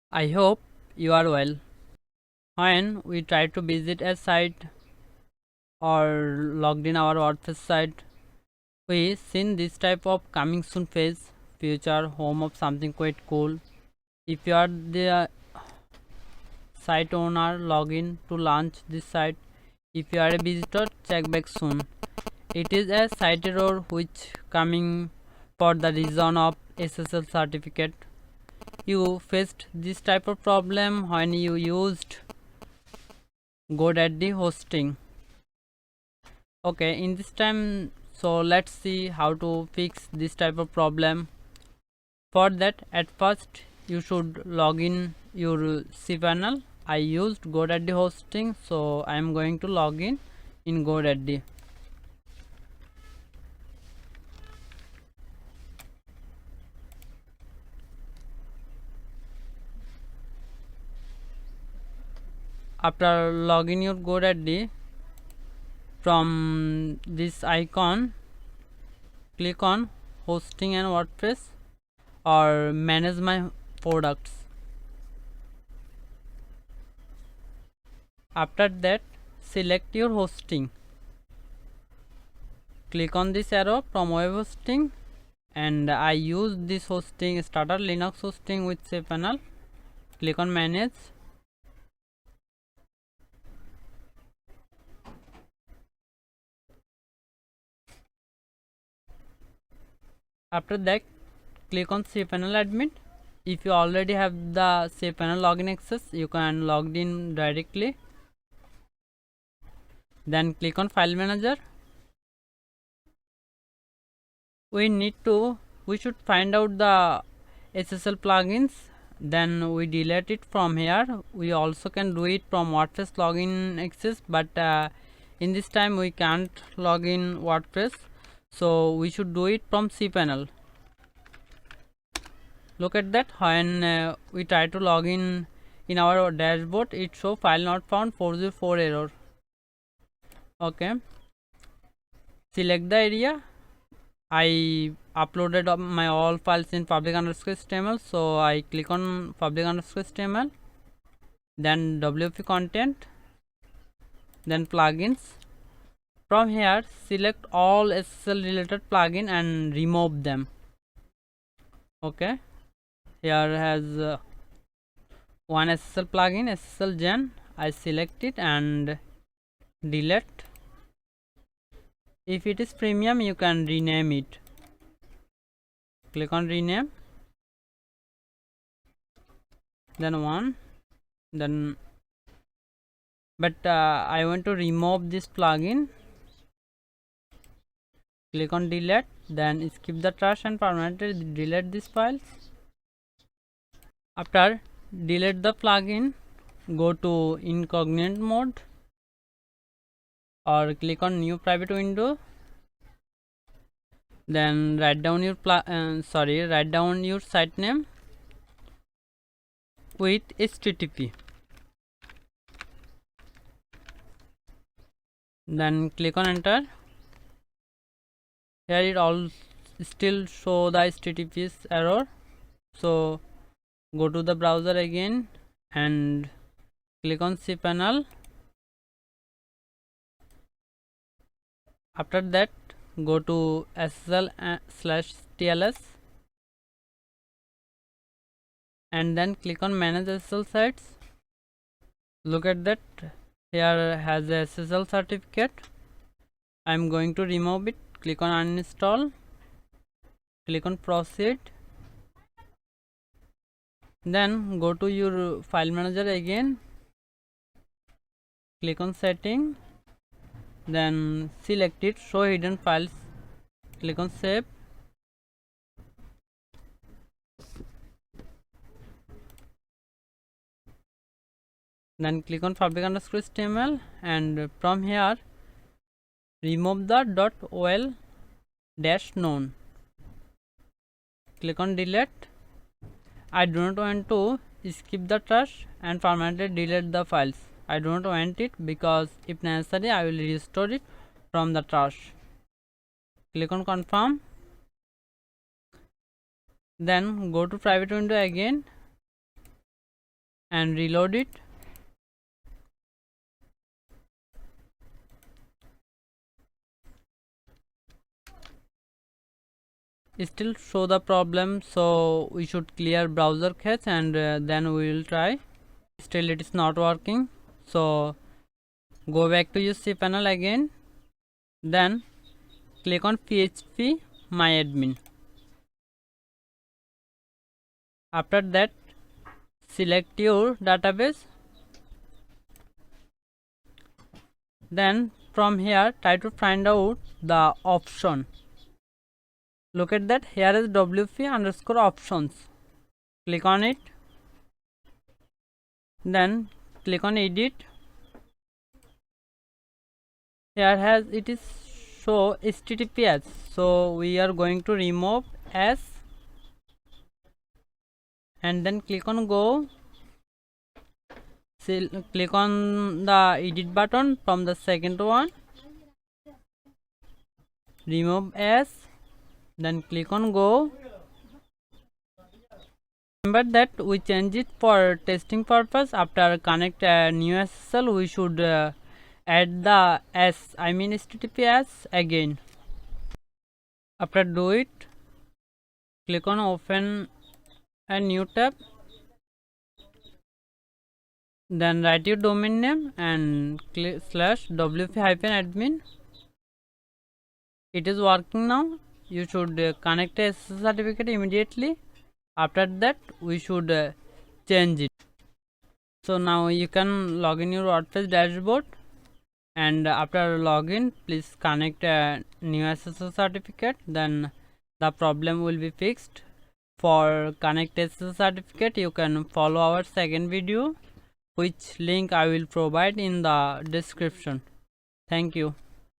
I hope you are well. When we try to visit a site or logged in our WordPress site, we seen this type of coming soon page, future home of something quite cool. If you are the site owner, log in to launch this site. If you are a visitor, check back soon. It is a site error which coming for the reason of SSL certificate. You faced this type of problem when you used godaddy hosting. Okay, in this time, so let's see how to fix this type of problem. For that, at first you should log in your cPanel. I used godaddy hosting, so I am going to log in godaddy. After login your godaddy, from this icon click on hosting and WordPress or manage my products. After that, select your hosting. Click on this arrow from web hosting, and I use this hosting starter Linux hosting with cPanel. Click on manage. After that, click on cPanel admin. If you already have the cPanel login access, you can log in directly. Then click on file manager. We should find out the SSL plugins, then we delete it from here. We also can do it from WordPress login access, but in this time we can't log in WordPress, so we should do it from cPanel. Look at that, when we try to log in our dashboard, it show file not found 404 error. Okay, select the area. I uploaded my all files in public_html, so I click on public_html, then wp content, then plugins. From here, select all SSL related plugin and remove them. Okay, here has one SSL plugin, SSL Gen. I select it and delete. If it is premium, you can rename it. Click on rename, then one, then but I want to remove this plugin. Click on delete, then skip the trash and permanently delete these files. After delete the plugin, go to incognito mode or click on new private window, then write down your site name with HTTP, then click on enter. Here it all still show the HTTP error, so go to the browser again and click on cPanel. After that, go to SSL/TLS and then click on manage SSL sites. Look at that, here has a SSL certificate. I am going to remove it. Click on uninstall, click on proceed, then go to your file manager again, click on setting, then select it, show hidden files, click on save. Then click on public_html and from here remove the .ol-known. Click on delete. I do not want to skip the trash and permanently delete the files. I do not want it because if necessary I will restore it from the trash. Click on confirm. Then go to private window again and reload it. It still show the problem, so we should clear browser cache and then we will try. Still it is not working, so go back to your cPanel again, then click on PHP myadmin. After that, select your database, then from here try to find out the option. Look at that, here is wp_options. Click on it, then click on edit. Here has it is show https, so we are going to remove s and then click on go. Click on the edit button from the second one, remove s, then click on go. Remember that we change it for testing purpose. After connect a new SSL, we should add the HTTPS again. After do it, click on open a new tab, then write your domain name and /wp-admin. It is working now. You should connect a SSL certificate immediately. After that we should change it. So now you can log in your WordPress dashboard, and after login please connect a new SSL certificate, then the problem will be fixed. For connect SSL certificate you can follow our second video, which link I will provide in the description. Thank you.